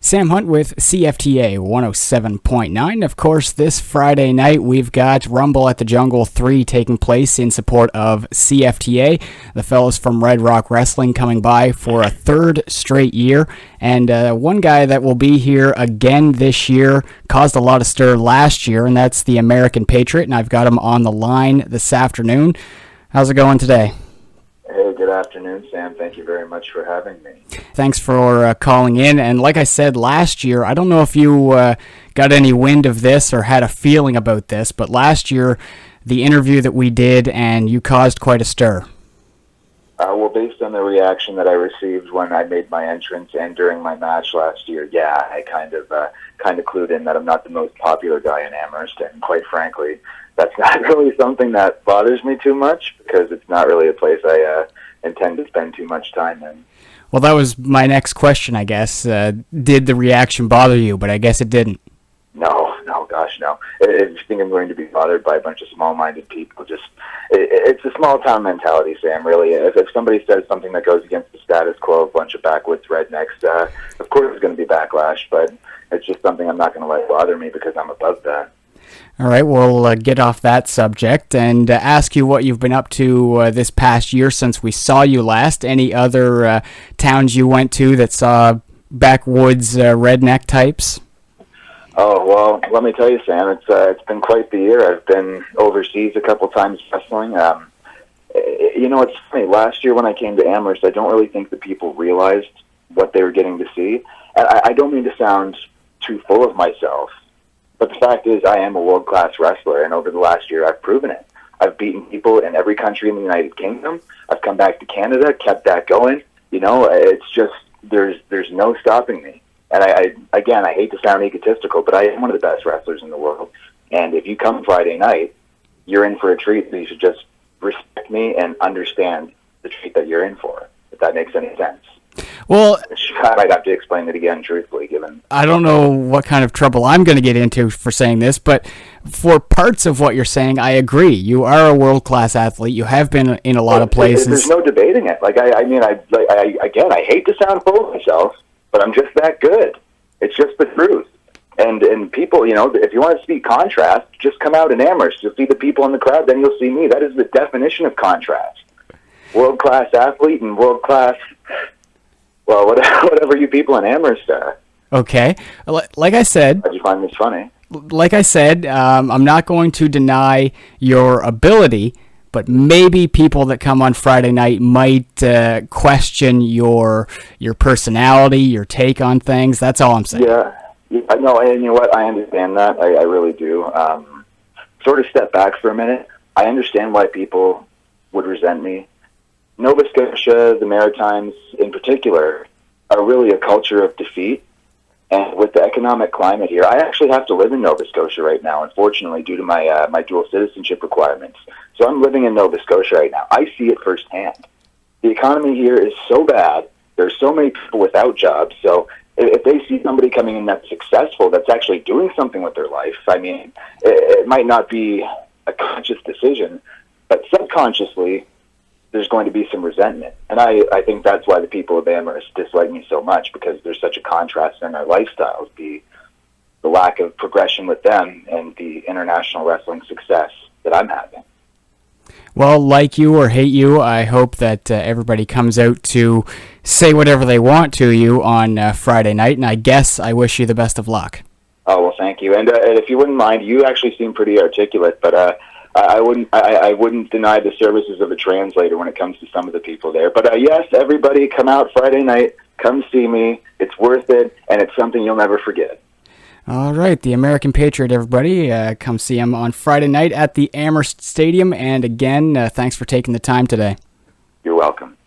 Sam Hunt with CFTA 107.9. Of course, this Friday night we've got Rumble at the Jungle 3 taking place in support of CFTA. The fellows from Red Rock Wrestling coming by for a third straight year. And one guy that will be here again this year caused a lot of stir last year, and that's the American Patriot. And I've got him on the line this afternoon. How's it going today? Hey, good afternoon, Sam. Thank you very much for having me. Thanks for calling in. And like I said last year, I don't know if you got any wind of this or had a feeling about this, but last year, the interview that we did, and you caused quite a stir. Well, based on the reaction that I received when I made my entrance and during my match last year, yeah, I kind of clued in that I'm not the most popular guy in Amherst, and quite frankly, that's not really something that bothers me too much because it's not really a place I intend to spend too much time in. Well, that was my next question, I guess. Did the reaction bother you? But I guess it didn't. No, gosh, no. If you think I'm going to be bothered by a bunch of small-minded people, it's a small-town mentality, Sam, really. If somebody says something that goes against the status quo, a bunch of backwoods rednecks, of course there's going to be backlash, but it's just something I'm not going to let bother me because I'm above that. All right, we'll get off that subject and ask you what you've been up to this past year since we saw you last. Any other towns you went to that saw backwoods redneck types? Oh, well, let me tell you, Sam, it's been quite the year. I've been overseas a couple times wrestling. It's funny. Last year when I came to Amherst, I don't really think that people realized what they were getting to see. And I don't mean to sound too full of myself, but the fact is I am a world-class wrestler, and over the last year I've proven it. I've beaten people in every country in the United Kingdom. I've come back to Canada, kept that going. It's just there's no stopping me. And I hate to sound egotistical, but I am one of the best wrestlers in the world. And if you come Friday night, you're in for a treat, so you should just respect me and understand the treat that you're in for, if that makes any sense. Well, I might have to explain it again, truthfully, given... I don't know what kind of trouble I'm going to get into for saying this, but for parts of what you're saying, I agree. You are a world-class athlete. You have been in a lot of places. There's no debating it. I hate to sound full of myself, but I'm just that good. It's just the truth. And people, if you want to see contrast, just come out in Amherst. You'll see the people in the crowd, then you'll see me. That is the definition of contrast. World-class athlete and world-class... Well, whatever you people in Amherst are. Okay. Like I said... How'd you find this funny? Like I said, I'm not going to deny your ability, but maybe people that come on Friday night might question your personality, your take on things. That's all I'm saying. Yeah. No, and you know what? I understand that. I really do. Sort of step back for a minute. I understand why people would resent me. Nova Scotia, the Maritimes in particular, are really a culture of defeat. And with the economic climate here, I actually have to live in Nova Scotia right now, unfortunately, due to my dual citizenship requirements. So I'm living in Nova Scotia right now. I see it firsthand. The economy here is so bad. There's so many people without jobs. So if they see somebody coming in that's successful, that's actually doing something with their life, it might not be a conscious decision, but subconsciously, there's going to be some resentment. And I think that's why the people of Amherst dislike me so much, because there's such a contrast in our lifestyles, the lack of progression with them and the international wrestling success that I'm having. Well, like you or hate you, I hope that everybody comes out to say whatever they want to you on Friday night, and I guess I wish you the best of luck. Oh, well, thank you. And if you wouldn't mind, you actually seem pretty articulate, but I wouldn't deny the services of a translator when it comes to some of the people there. But yes, everybody come out Friday night, come see me. It's worth it, and it's something you'll never forget. All right, the American Patriot, everybody. Come see him on Friday night at the Amherst Stadium. And again, thanks for taking the time today. You're welcome.